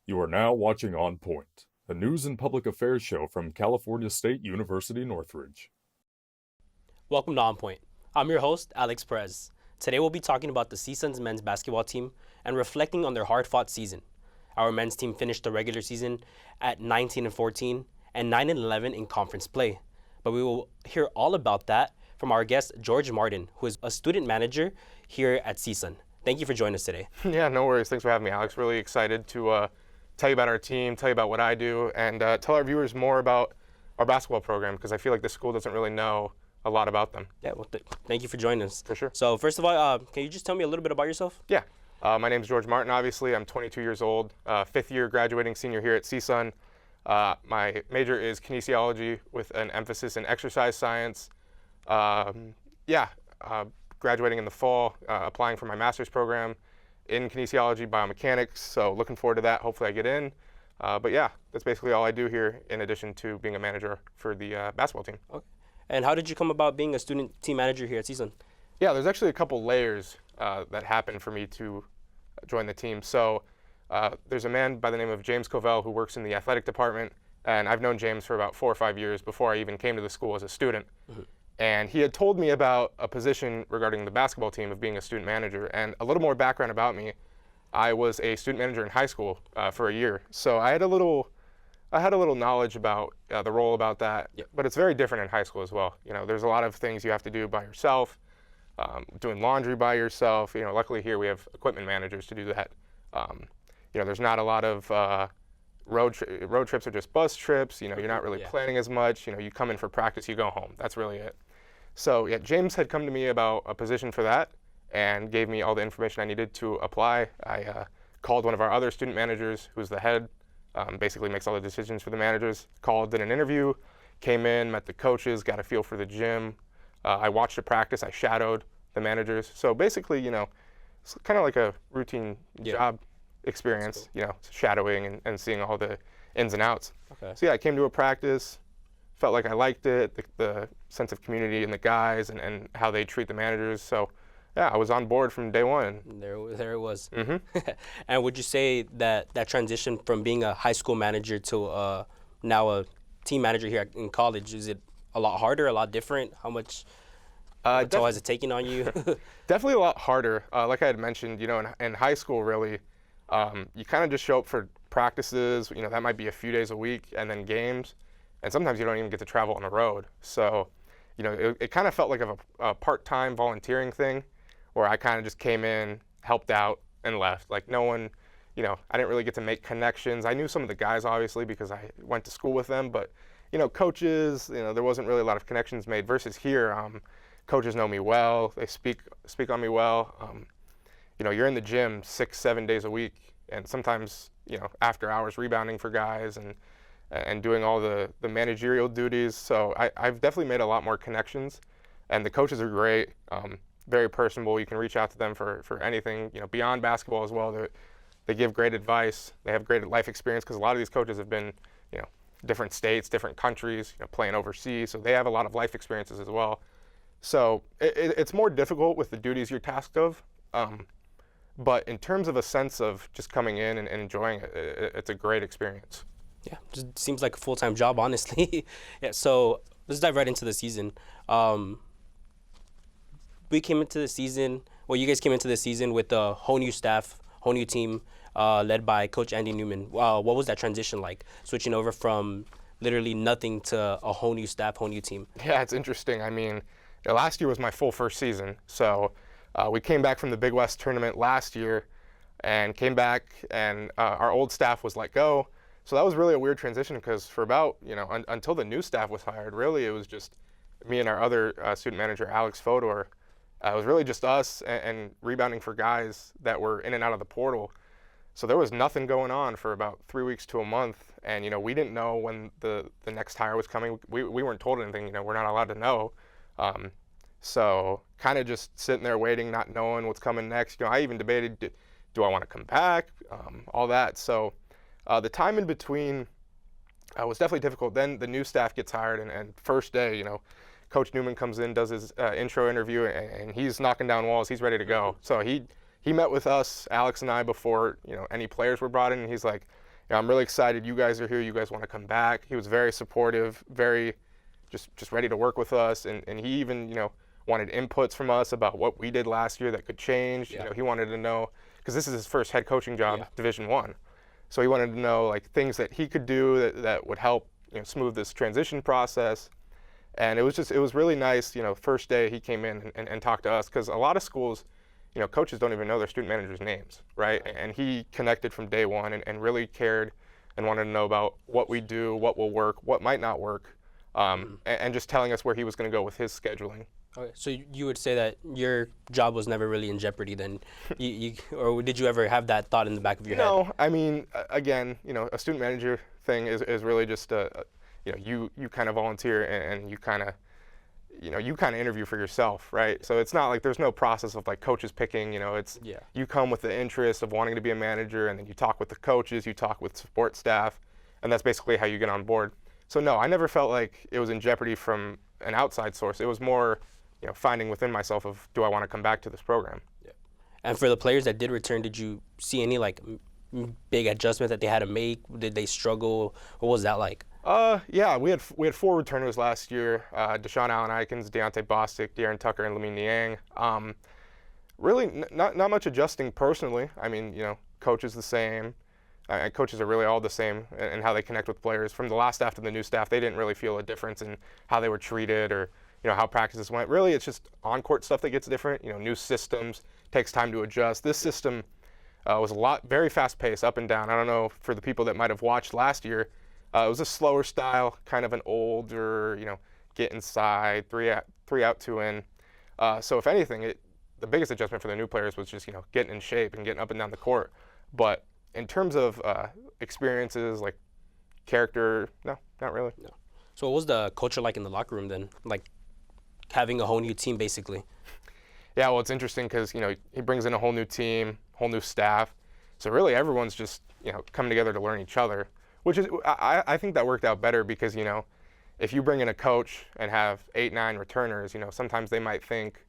You are now watching On Point, a news and public affairs show from California State University Northridge. Welcome to On Point. I'm your host, Alex Perez. Today we'll be talking about the CSUN's men's basketball team and reflecting on their hard-fought season. Our men's team finished the regular season at 19-14 and 9-11 in conference play. But we will hear all about that from our guest, George Martin, who is a student manager here at CSUN. Thank you for joining us today. Yeah, no worries. Thanks for having me, Alex. Really excited to tell you about our team, tell you about what I do, and tell our viewers more about our basketball program, because I feel like the school doesn't really know a lot about them. Yeah, well, thank you for joining us. For sure. So first of all, can you just tell me a little bit about yourself? Yeah. My name is George Martin, obviously. I'm 22 years old, fifth year graduating senior here at CSUN. My major is kinesiology with an emphasis in exercise science. Graduating in the fall, applying for my master's program in kinesiology, biomechanics, so looking forward to that. Hopefully I get in. But yeah, that's basically all I do here in addition to being a manager for the basketball team. Okay. And how did you come about being a student team manager here at CSUN? Yeah, there's actually a couple layers that happened for me to join the team. So there's a man by the name of James Covell who works in the athletic department, and I've known James for about 4 or 5 years before I even came to the school as a student. Mm-hmm. And he had told me about a position regarding the basketball team of being a student manager. And a little more background about me, I was a student manager in high school for a year. So I had a little knowledge about the role about that. Yep. But it's very different in high school as well. You know, there's a lot of things you have to do by yourself, doing laundry by yourself. You know, luckily here we have equipment managers to do that. There's not a lot of road trips are just bus trips. You know, you're not really planning as much. You know, you come in for practice, you go home. That's really it. So yeah, James had come to me about a position for that and gave me all the information I needed to apply. I called one of our other student managers, who's the head, basically makes all the decisions for the managers, called, did an interview, came in, met the coaches, got a feel for the gym. I watched a practice, I shadowed the managers. So basically, you know, it's kind of like a routine job experience, cool. You know, shadowing and seeing all the ins and outs. Okay. So yeah, I came to a practice, felt like I liked it, the sense of community and the guys and how they treat the managers. So yeah, I was on board from day one. There it was. Mm-hmm. And would you say that transition from being a high school manager to now a team manager here in college, is it a lot harder, a lot different? How much toll has it taken on you? Definitely a lot harder. Like I had mentioned, you know, in high school, really, you kind of just show up for practices. You know, that might be a few days a week, and then games. And sometimes you don't even get to travel on the road. So, you know, it kind of felt like a part-time volunteering thing where I kind of just came in, helped out, and left. Like no one, you know, I didn't really get to make connections. I knew some of the guys, obviously, because I went to school with them. But, you know, coaches, you know, there wasn't really a lot of connections made. Versus here, coaches know me well. They speak on me well. You know, you're in the gym 6-7 days a week. And sometimes, you know, after hours rebounding for guys and doing all the managerial duties. So I've definitely made a lot more connections, and the coaches are great, very personable. You can reach out to them for anything, you know, beyond basketball as well. They give great advice. They have great life experience because a lot of these coaches have been, you know, different states, different countries, you know, playing overseas. So they have a lot of life experiences as well. So it's more difficult with the duties you're tasked of. But in terms of a sense of just coming in and enjoying it, it's a great experience. Yeah, just seems like a full-time job, honestly. Yeah, so let's dive right into the season. You guys came into the season with a whole new staff, whole new team, led by Coach Andy Newman. What was that transition like, switching over from literally nothing to a whole new staff, whole new team? Yeah, it's interesting. I mean, last year was my full first season. So we came back from the Big West tournament last year and came back, and our old staff was let go. So that was really a weird transition because for about, you know, until the new staff was hired, really it was just me and our other student manager, Alex Fodor. It was really just us and rebounding for guys that were in and out of the portal. So there was nothing going on for about 3 weeks to a month. And, you know, we didn't know when the next hire was coming. We weren't told anything, you know, we're not allowed to know. So kind of just sitting there waiting, not knowing what's coming next. You know, I even debated, do I want to come back? All that. So the time in between was definitely difficult. Then the new staff gets hired, and first day, you know, Coach Newman comes in, does his intro interview, and he's knocking down walls. He's ready to go. So he met with us, Alex and I, before, you know, any players were brought in, and he's like, I'm really excited you guys are here. You guys want to come back. He was very supportive, very just ready to work with us. And he even, wanted inputs from us about what we did last year that could change. Yeah. He wanted to know, because this is his first head coaching job, Yeah. Division I. So he wanted to know like things that he could do that would help smooth this transition process. And it was really nice. First day he came in and talked to us, because a lot of schools, coaches don't even know their student managers' names, right? And he connected from day one and really cared and wanted to know about what we do, what will work, what might not work, and just telling us where he was going to go with his scheduling. Okay, so you would say that your job was never really in jeopardy then, or did you ever have that thought in the back of your head? No, I mean, again, a student manager thing is really just you kind of volunteer and you kind of interview for yourself, right? So it's not like there's no process of like coaches picking, it's Yeah. you come with the interest of wanting to be a manager, and then you talk with the coaches, you talk with support staff, and that's basically how you get on board. So no, I never felt like it was in jeopardy from an outside source. It was more, finding within myself of, do I want to come back to this program? Yeah. And for the players that did return, did you see any like big adjustment that they had to make? Did they struggle? What was that like? Yeah, we had 4 returners last year: Deshaun Allen-Ikens, Deontay Bostic, De'Aaron Tucker, and Lamine Niang. Really, not much adjusting personally. I mean, coach is the same. Coaches are really all the same in how they connect with players. From the last staff to the new staff, they didn't really feel a difference in how they were treated or how practices went. Really, it's just on-court stuff that gets different. New systems, takes time to adjust. This system was very fast-paced, up and down. I don't know, for the people that might have watched last year, it was a slower style, kind of an older, get inside, three out, 2 in. So if anything, the biggest adjustment for the new players was just, getting in shape and getting up and down the court. But in terms of experiences, like character, no, not really. No. So what was the culture like in the locker room then? Like having a whole new team basically? Yeah, well, it's interesting because, he brings in a whole new team, whole new staff. So really everyone's just, coming together to learn each other, which is, I think that worked out better because, if you bring in a coach and have 8, 9 returners, sometimes they might think,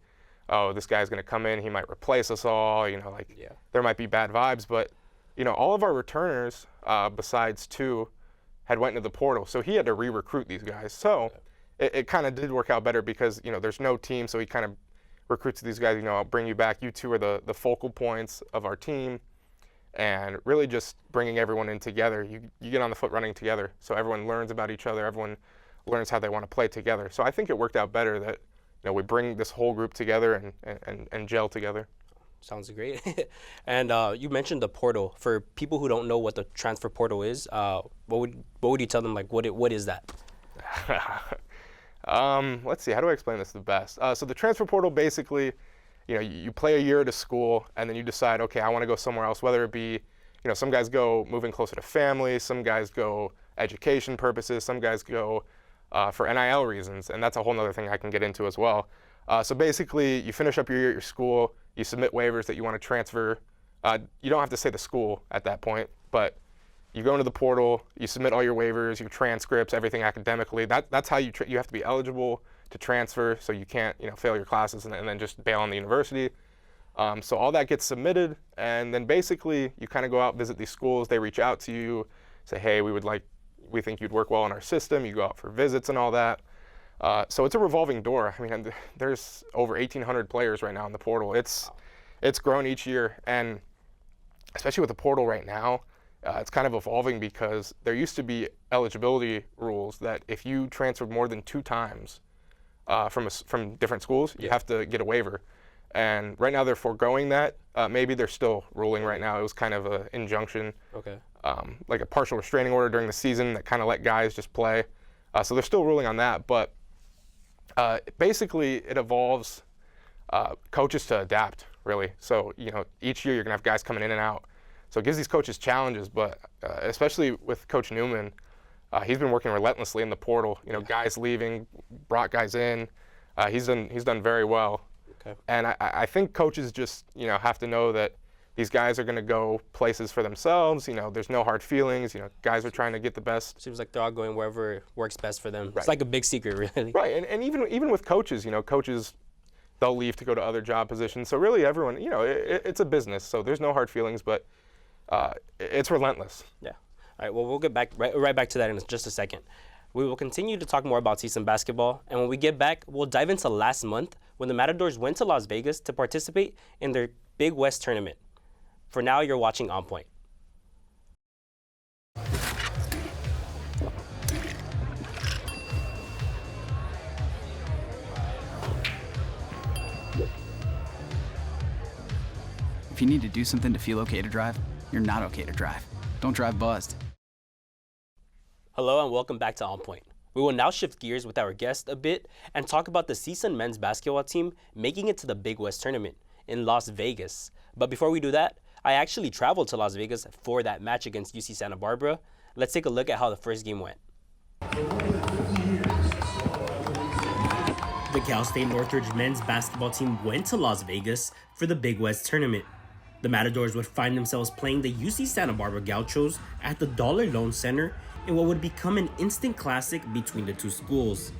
oh, this guy's going to come in, he might replace us all, there might be bad vibes. But, all of our returners, besides 2, had went into the portal. So he had to re-recruit these guys. So it kind of did work out better because, there's no team. So he kind of recruits these guys, I'll bring you back. You 2 are the focal points of our team. And really just bringing everyone in together. You get on the foot running together. So everyone learns about each other. Everyone learns how they want to play together. So I think it worked out better that, we bring this whole group together and gel together. Sounds great. And you mentioned the portal. For people who don't know what the transfer portal is, what would you tell them? Like, what is that? Let's see. How do I explain this the best? So the transfer portal basically, you play a year at a school and then you decide, okay, I want to go somewhere else. Whether it be, some guys go moving closer to family, some guys go education purposes, some guys go for NIL reasons, and that's a whole other thing I can get into as well. So basically, you finish up your year at your school, you submit waivers that you want to transfer. You don't have to say the school at that point, but you go into the portal, you submit all your waivers, your transcripts, everything academically. That's how you have to be eligible to transfer, so you can't fail your classes and then just bail on the university. So all that gets submitted, and then basically you kind of go out, visit these schools. They reach out to you, say, hey, we think you'd work well in our system. You go out for visits and all that. So it's a revolving door. I mean, there's over 1,800 players right now in the portal. It's grown each year, and especially with the portal right now, it's kind of evolving because there used to be eligibility rules that if you transferred more than 2 times from different schools, you have to get a waiver. And right now they're foregoing that. Maybe they're still ruling right now. It was kind of an injunction, like a partial restraining order during the season that kind of let guys just play. So they're still ruling on that. But basically it evolves coaches to adapt, really. So, each year you're going to have guys coming in and out. So it gives these coaches challenges, but especially with Coach Newman, he's been working relentlessly in the portal. Guys leaving, brought guys in. He's done very well. Okay. And I think coaches just have to know that these guys are going to go places for themselves. There's no hard feelings. Guys are trying to get the best. Seems like they're all going wherever works best for them. Right. It's like a big secret, really. Right, and even with coaches, coaches, they'll leave to go to other job positions. So really, everyone, it's a business. So there's no hard feelings, but it's relentless. Yeah. All right, well, we'll get back right back to that in just a second. We will continue to talk more about CSUN basketball, and when we get back, we'll dive into last month when the Matadors went to Las Vegas to participate in their Big West tournament. For now, you're watching On Point. If you need to do something to feel okay to drive, you're not okay to drive. Don't drive buzzed. Hello and welcome back to On Point. We will now shift gears with our guest a bit and talk about the CSUN men's basketball team making it to the Big West tournament in Las Vegas. But before we do that, I actually traveled to Las Vegas for that match against UC Santa Barbara. Let's take a look at how the first game went. The Cal State Northridge men's basketball team went to Las Vegas for the Big West tournament. The Matadors would find themselves playing the UC Santa Barbara Gauchos at the Dollar Loan Center in what would become an instant classic between the two schools.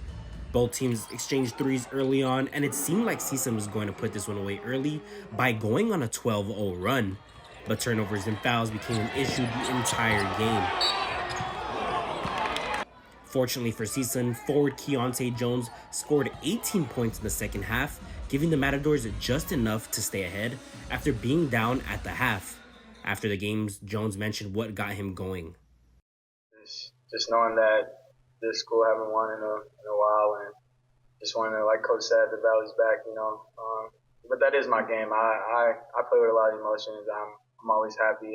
Both teams exchanged threes early on, and it seemed like CSUN was going to put this one away early by going on a 12-0 run. But turnovers and fouls became an issue the entire game. Fortunately for CSUN, forward Keontae Jones scored 18 points in the second half, giving the Matadors just enough to stay ahead after being down at the half. After the games, Jones mentioned what got him going. Just knowing that this school haven't won in a while, and just wanting to, like Coach said, the Valley's back, but that is my game. I play with a lot of emotions. I'm always happy.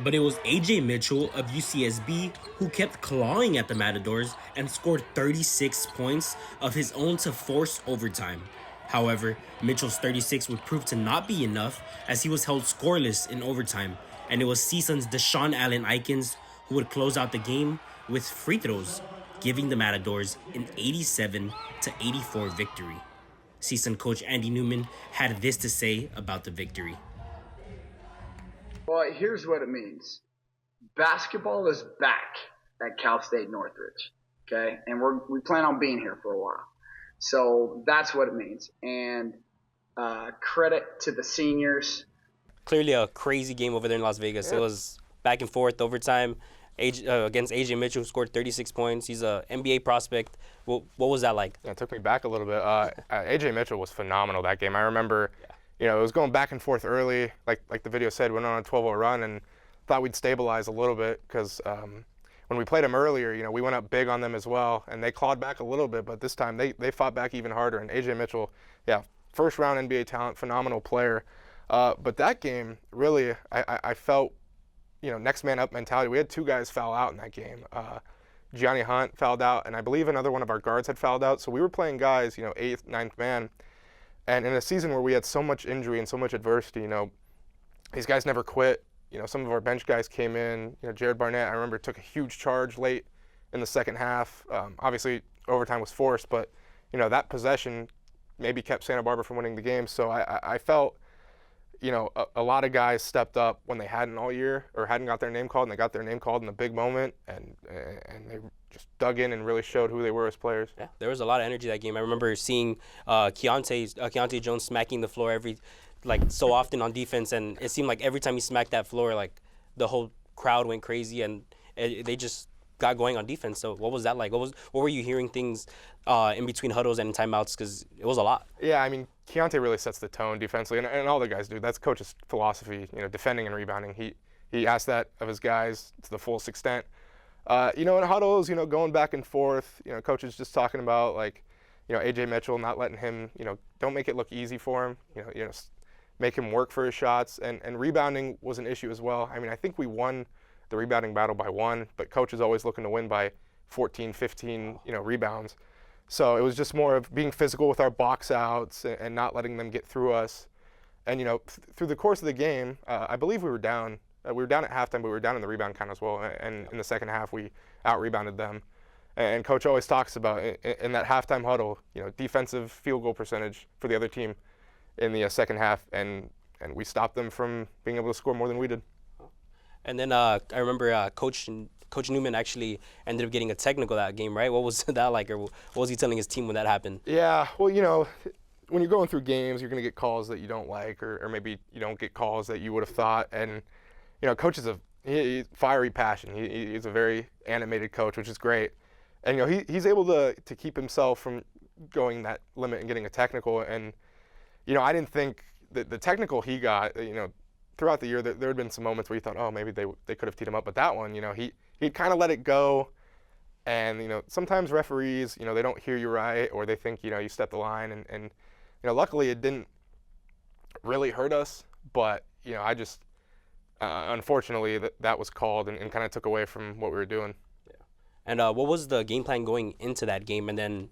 But it was AJ Mitchell of UCSB who kept clawing at the Matadors and scored 36 points of his own to force overtime. However, Mitchell's 36 would prove to not be enough as he was held scoreless in overtime, and it was CSUN's Deshaun Allen Aikens who would close out the game with free throws, giving the Matadors an 87-84 victory. CSUN coach Andy Newman had this to say about the victory. Well, here's what it means. Basketball is back at Cal State Northridge, okay? And we plan on being here for a while. So that's what it means. And credit to the seniors. Clearly a crazy game over there in Las Vegas. It was back and forth overtime against AJ Mitchell, who scored 36 points. He's an NBA prospect. What was that like? Yeah, it took me back a little bit. AJ Mitchell was phenomenal that game. I remember, it was going back and forth early. Like the video said, went on a 12-0 run and thought we'd stabilize a little bit because when we played them earlier, we went up big on them as well, and they clawed back a little bit, but this time they fought back even harder. And AJ Mitchell, first-round NBA talent, phenomenal player. But that game, really, I felt, next man up mentality. We had two guys foul out in that game. Gianni Hunt fouled out, and I believe another one of our guards had fouled out. So we were playing guys, 8th, 9th man. And in a season where we had so much injury and so much adversity, these guys never quit. Some of our bench guys came in. Jared Barnett, I remember, took a huge charge late in the second half. Obviously, overtime was forced, but, that possession maybe kept Santa Barbara from winning the game. So I felt, a lot of guys stepped up when they hadn't all year or hadn't got their name called, and they got their name called in a big moment, and they just dug in and really showed who they were as players. Yeah, there was a lot of energy that game. I remember seeing Keontae Jones smacking the floor so often on defense, and it seemed like every time he smacked that floor, the whole crowd went crazy, and they just got going on defense. So what was that like? What were you hearing things in between huddles and timeouts? Because it was a lot. Yeah, I mean, Keontae really sets the tone defensively, and all the guys do. That's coach's philosophy, defending and rebounding. He asked that of his guys to the fullest extent. In huddles, going back and forth, coach is just talking about AJ Mitchell, not letting him, don't make it look easy for him, make him work for his shots, and rebounding was an issue as well. I mean, I think we won the rebounding battle by 1, but coach is always looking to win by 14, 15, rebounds. So it was just more of being physical with our box outs and not letting them get through us. And, through the course of the game, I believe we were down. We were down at halftime, but we were down in the rebound count as well. And in the second half, we out-rebounded them. And coach always talks about in that halftime huddle, defensive field goal percentage for the other team in the second half, and we stopped them from being able to score more than we did. And then I remember Coach Newman actually ended up getting a technical that game, right? What was that like, or what was he telling his team when that happened? Yeah, well, when you're going through games, you're going to get calls that you don't like, or maybe you don't get calls that you would have thought. And, Coach is a He's fiery passion. He's a very animated coach, which is great. And he's able to keep himself from going that limit and getting a technical. And I didn't think that the technical he got, throughout the year, there had been some moments where you thought, oh, maybe they could have teed him up. But that one, he'd kind of let it go. And sometimes referees, they don't hear you right, or they think you stepped the line. And luckily it didn't really hurt us. But I just unfortunately that was called and kind of took away from what we were doing. Yeah. And what was the game plan going into that game? And then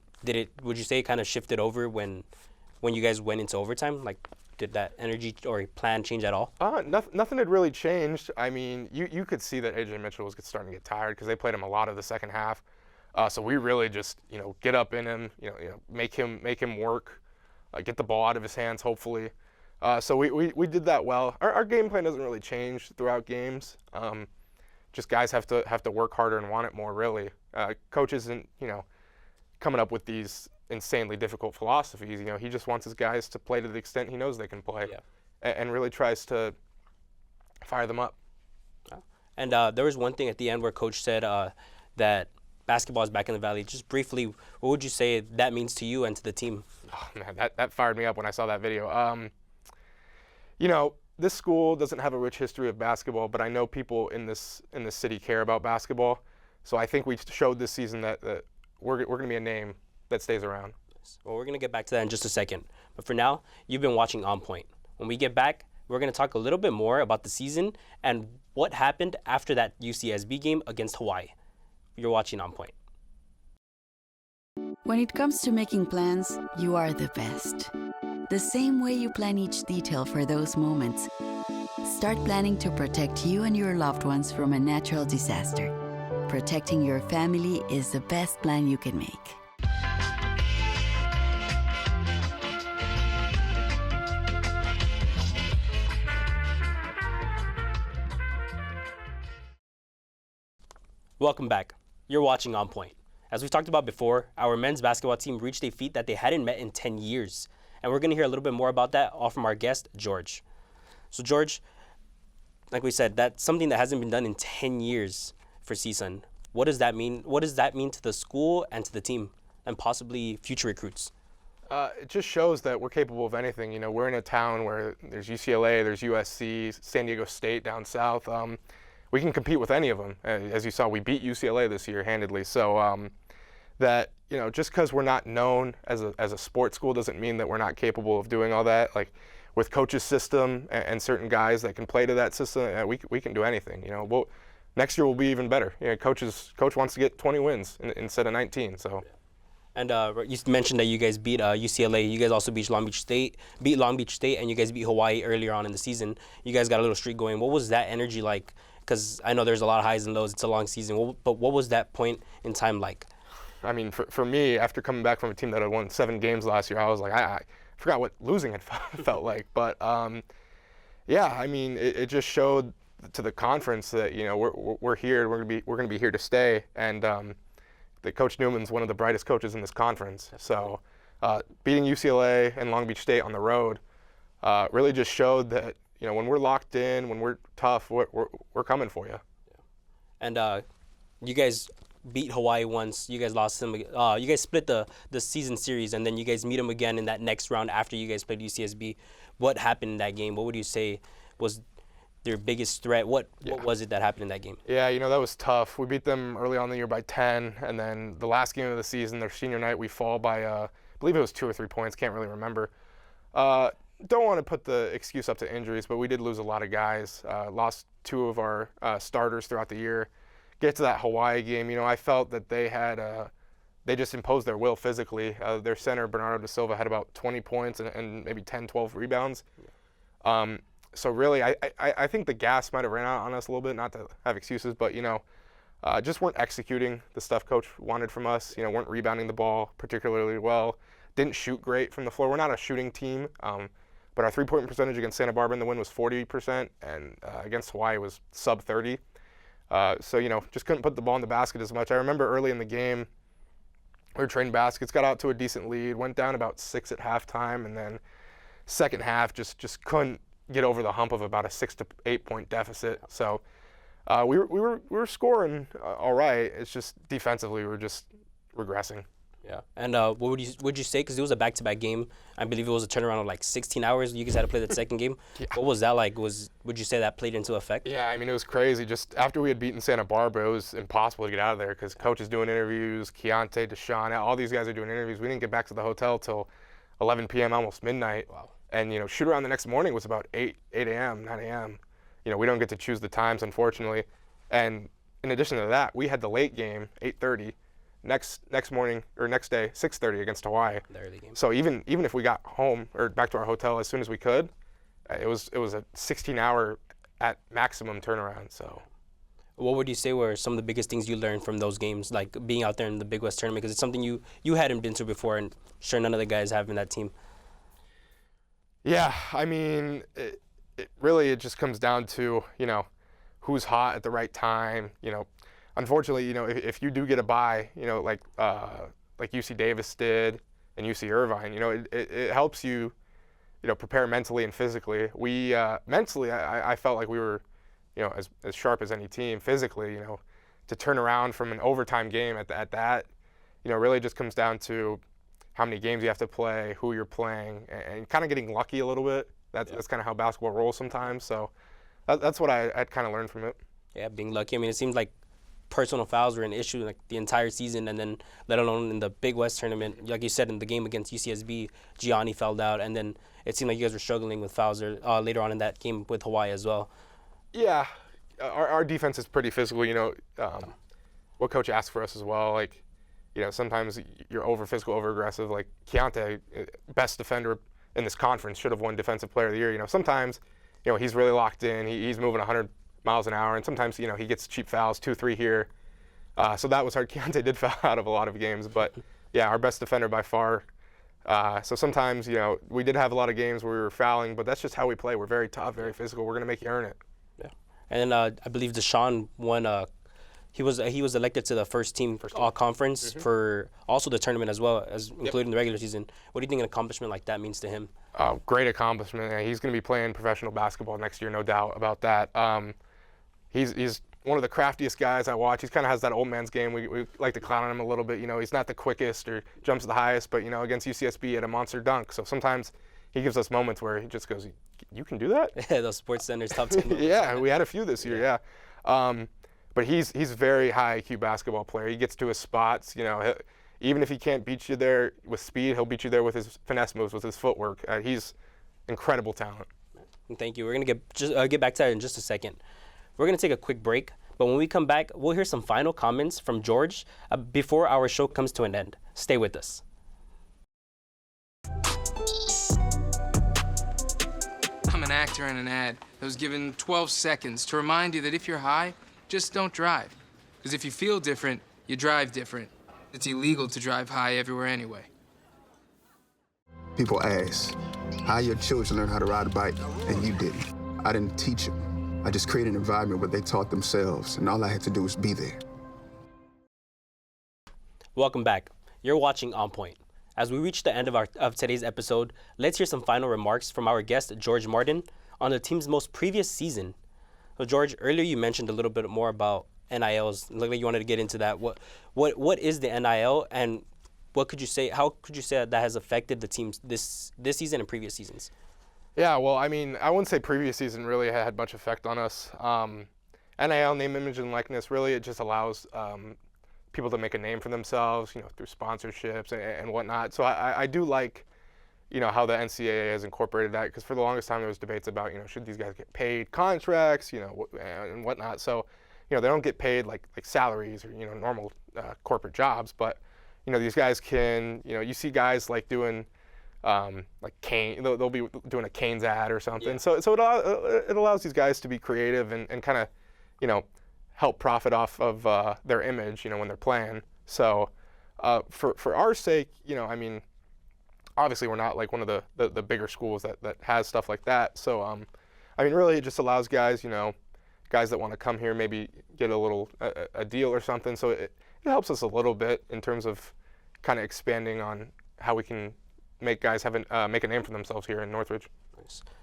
would you say it kind of shifted over when you guys went into overtime? Like, did that energy or plan change at all? Nothing had really changed. I mean, you could see that AJ Mitchell was starting to get tired because they played him a lot of the second half. So we really just get up in him, make him work, get the ball out of his hands hopefully. So we did that well. Our game plan doesn't really change throughout games. Just guys have to work harder and want it more really. Coach isn't coming up with these insanely difficult philosophies. He just wants his guys to play to the extent he knows they can play, and really tries to fire them up. And there was one thing at the end where Coach said that basketball is back in the Valley. Just briefly, what would you say that means to you and to the team? Oh, man, that fired me up when I saw that video. This school doesn't have a rich history of basketball, but I know people in this city care about basketball. So I think we showed this season that we're going to be a name that stays around. Well, we're going to get back to that in just a second. But for now, you've been watching On Point. When we get back, we're going to talk a little bit more about the season and what happened after that UCSB game against Hawaii. You're watching On Point. When it comes to making plans, you are the best. The same way you plan each detail for those moments. Start planning to protect you and your loved ones from a natural disaster. Protecting your family is the best plan you can make. Welcome back. You're watching On Point. As we talked about before, our men's basketball team reached a feat that they hadn't met in 10 years. And we're going to hear a little bit more about that all from our guest, George. So George, like we said, that's something that hasn't been done in 10 years for CSUN. What does that mean? What does that mean to the school and to the team and possibly future recruits? It just shows that we're capable of anything. We're in a town where there's UCLA, there's USC, San Diego State down south. We can compete with any of them. As you saw, we beat UCLA this year handedly. So that, just because we're not known as a sports school doesn't mean that we're not capable of doing all that. Like with Coach's system and certain guys that can play to that system, we can do anything. Next year we'll be even better. Coach wants to get 20 wins instead of 19. So. And you mentioned that you guys beat UCLA. You guys also beat Long Beach State, and you guys beat Hawaii earlier on in the season. You guys got a little streak going. What was that energy like? Because I know there's a lot of highs and lows. It's a long season. But what was that point in time like? I mean, for me, after coming back from a team that had won 7 games last year, I was like, I forgot what losing had felt like. But yeah, I mean, it just showed to the conference that we're here. We're gonna be here to stay. And that Coach Newman's one of the brightest coaches in this conference. So beating UCLA and Long Beach State on the road really just showed that when we're locked in, when we're tough, we're coming for you. And you guys beat Hawaii once. You guys lost them. You guys split the season series, and then you guys meet them again in that next round after you guys played UCSB. What happened in that game? What would you say was their biggest threat? What was it that happened in that game? Yeah, that was tough. We beat them early on in the year by 10, and then the last game of the season, their senior night, we fall by, I believe it was 2 or 3 points. Can't really remember. Don't want to put the excuse up to injuries, but we did lose a lot of guys. Lost 2 of our starters throughout the year. Get to that Hawaii game, I felt that they just imposed their will physically. Their center, Bernardo da Silva, had about 20 points and maybe 10, 12 rebounds. So really, I think the gas might have ran out on us a little bit, not to have excuses, but, just weren't executing the stuff Coach wanted from us, weren't rebounding the ball particularly well, didn't shoot great from the floor. We're not a shooting team, but our three-point percentage against Santa Barbara in the win was 40%, and against Hawaii was sub 30. So, just couldn't put the ball in the basket as much. I remember early in the game, we were trading baskets, got out to a decent lead, went down about 6 at halftime, and then second half just couldn't get over the hump of about a 6 to 8 point deficit. So We were scoring all right. It's just defensively we were just regressing. Yeah. And what would you say? Because it was a back-to-back game. I believe it was a turnaround of like 16 hours. You guys had to play that second game. Yeah. What was that like? Would you say that played into effect? Yeah, I mean, it was crazy. Just after we had beaten Santa Barbara, it was impossible to get out of there because Coach is doing interviews, Keontae, Deshaun, all these guys are doing interviews. We didn't get back to the hotel till 11 p.m., almost midnight. Wow. And, shoot around the next morning was about 8 a.m., 9 a.m. We don't get to choose the times, unfortunately. And in addition to that, we had the late game, 8:30. Next morning or next day, 6:30 against Hawaii. The early game. So even if we got home or back to our hotel as soon as we could, it was a 16-hour at maximum turnaround. So, what would you say were some of the biggest things you learned from those games, like being out there in the Big West tournament? Because it's something you hadn't been to before, and sure none of the guys have in that team. Yeah, I mean, it really just comes down to who's hot at the right time. Unfortunately, if you do get a bye, like UC Davis did and UC Irvine, it helps you, prepare mentally and physically. We mentally, I felt like we were, as sharp as any team. Physically, to turn around from an overtime game at that, really just comes down to how many games you have to play, who you're playing, and kind of getting lucky a little bit. That's kind of how basketball rolls sometimes. So that's what I kind of learned from it. Yeah, being lucky. I mean, it seems like personal fouls were an issue like the entire season, and then let alone in the Big West tournament. Like you said, in the game against UCSB, Gianni fouled out, and then it seemed like you guys were struggling with fouls later on in that game with Hawaii as well. Yeah, our defense is pretty physical. What coach asked for us as well. Like, sometimes you're over physical, over aggressive. Like Keontae, best defender in this conference, should have won Defensive Player of the Year. Sometimes, he's really locked in. He's moving 100 miles an hour, and sometimes he gets cheap fouls, 2-3 here. So that was hard. Keontae did foul out of a lot of games, but yeah, our best defender by far. So sometimes we did have a lot of games where we were fouling, but that's just how we play. We're very tough, very physical. We're gonna make you earn it. Yeah, and I believe Deshaun won. He was elected to the first team all conference for also the tournament as well as including the regular season. What do you think an accomplishment like that means to him? Great accomplishment. Yeah, he's going to be playing professional basketball next year, no doubt about that. He's one of the craftiest guys I watch. He kind of has that old man's game. We like to clown on him a little bit. He's not the quickest or jumps the highest, but against UCSB he had a monster dunk. So sometimes he gives us moments where he just goes, "You can do that?" Yeah, those Sports Center's top 10. Yeah, we had a few this year. Yeah. But he's a very high IQ basketball player. He gets to his spots. Even if he can't beat you there with speed, he'll beat you there with his finesse moves, with his footwork. He's incredible talent. Thank you. We're gonna get back to that in just a second. We're gonna take a quick break, but when we come back, we'll hear some final comments from George before our show comes to an end. Stay with us. I'm an actor in an ad that was given 12 seconds to remind you that if you're high, just don't drive. Because if you feel different, you drive different. It's illegal to drive high everywhere anyway. People ask, how your children learn how to ride a bike, and you didn't. I didn't teach them. I just created an environment where they taught themselves, and all I had to do was be there. Welcome back. You're watching On Point. As we reach the end of today's episode, let's hear some final remarks from our guest, George Martin, on the team's most previous season. So, George, earlier you mentioned a little bit more about NILs. Looked like you wanted to get into that. What is the NIL, and what could you say? How could you say that has affected the teams this season and previous seasons? Yeah, well, I mean, I wouldn't say previous season really had much effect on us. NIL, name, image, and likeness, really it just allows people to make a name for themselves, through sponsorships and whatnot. So I do like, how the NCAA has incorporated that, because for the longest time there was debates about, should these guys get paid contracts, and whatnot. So, they don't get paid like salaries or, normal corporate jobs, but, these guys can, you see guys like doing, like Kane, they'll be doing a Cane's ad or something. Yeah. So it allows these guys to be creative and kind of, help profit off of their image, when they're playing. So for our sake, I mean, obviously we're not like one of the bigger schools that has stuff like that. So, I mean, really it just allows guys, guys that want to come here, maybe get a little a deal or something. So it helps us a little bit in terms of kind of expanding on how we can make guys make a name for themselves here in Northridge.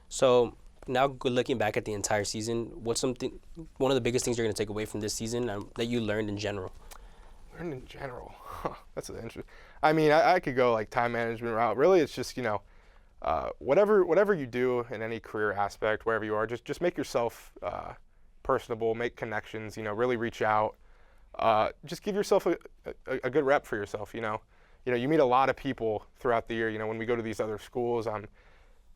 So looking back at the entire season, what's one of the biggest things you're going to take away from this season that you learned in general? Learned in general? That's an interesting. I mean, I could go like time management route. Really, it's just, whatever you do in any career aspect, wherever you are, just make yourself personable, make connections, really reach out. Just give yourself a good rep for yourself, you meet a lot of people throughout the year. When we go to these other schools,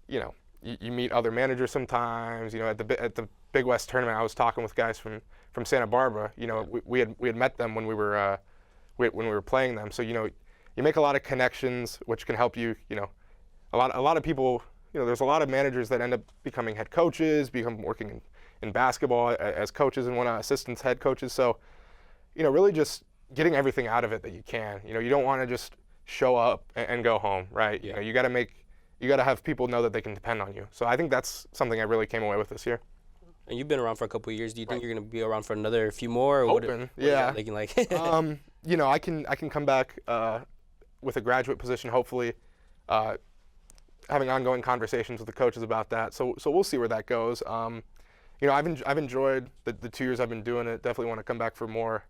you meet other managers sometimes. At the Big West tournament, I was talking with guys from Santa Barbara. We had met them when we were playing them. So you make a lot of connections, which can help you. A lot of people. There's a lot of managers that end up becoming head coaches, become working in basketball as coaches and whatnot, assistants, head coaches. So really just getting everything out of it that you can. You don't want to just show up and go home, right? Yeah. You got to have people know that they can depend on you. So I think that's something I really came away with this year. And you've been around for a couple of years. Do you think you're going to be around for another few more? Or Hoping, yeah. What is that looking like? I can come back with a graduate position, hopefully. Having ongoing conversations with the coaches about that. So we'll see where that goes. I've enjoyed the 2 years I've been doing it. Definitely want to come back for more.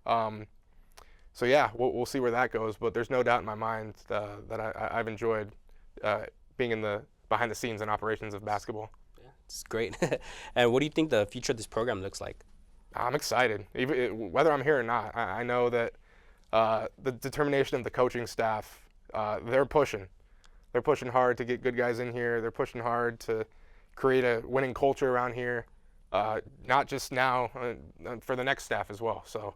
So yeah, we'll see where that goes. But there's no doubt in my mind that I've enjoyed being in the behind the scenes and operations of basketball. Yeah, it's great. And what do you think the future of this program looks like? I'm excited, whether I'm here or not. I know that the determination of the coaching staff, they're pushing. They're pushing hard to get good guys in here. They're pushing hard to create a winning culture around here, not just now, for the next staff as well. So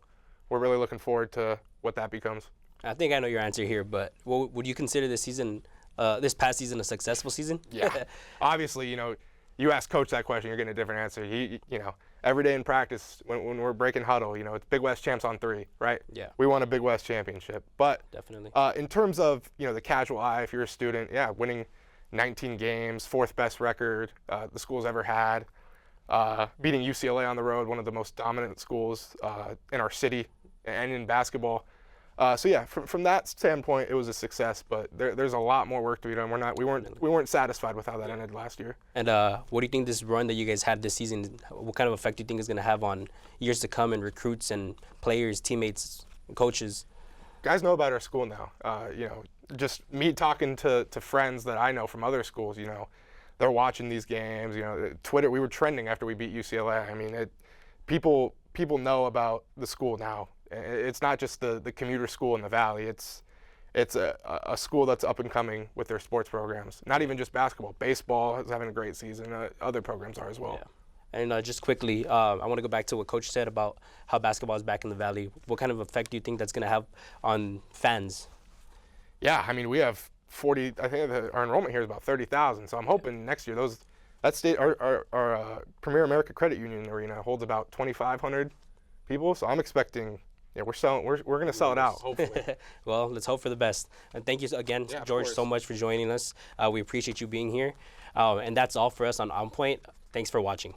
we're really looking forward to what that becomes. I think I know your answer here, but would you consider this past season a successful season? Yeah. Obviously, you ask Coach that question, you're getting a different answer. He every day in practice when we're breaking huddle, it's Big West champs on 3, right? Yeah. We won a Big West championship. But definitely. In terms of, the casual eye, if you're a student, yeah, winning 19 games, 4th best record the school's ever had, beating UCLA on the road, one of the most dominant schools in our city and in basketball. So yeah, from that standpoint, it was a success. But there's a lot more work to be done. We weren't satisfied with how that ended last year. And what do you think this run that you guys had this season? What kind of effect do you think is going to have on years to come and recruits and players, teammates, and coaches? Guys know about our school now. Just me talking to friends that I know from other schools. They're watching these games. Twitter. We were trending after we beat UCLA. I mean, people know about the school now. It's not just the commuter school in the Valley. It's a school that's up and coming with their sports programs. Not even just basketball. Baseball is having a great season. Other programs are as well. Yeah. And just quickly, I want to go back to what Coach said about how basketball is back in the Valley. What kind of effect do you think that's going to have on fans? Yeah, I mean, we have 40. I think our enrollment here is about 30,000. So I'm hoping next year our Premier America Credit Union arena holds about 2,500 people. So I'm expecting. Yeah, we're going to sell it out, hopefully. Well, let's hope for the best. And thank you again, George, so much for joining us. We appreciate you being here. And that's all for us on Point. Thanks for watching.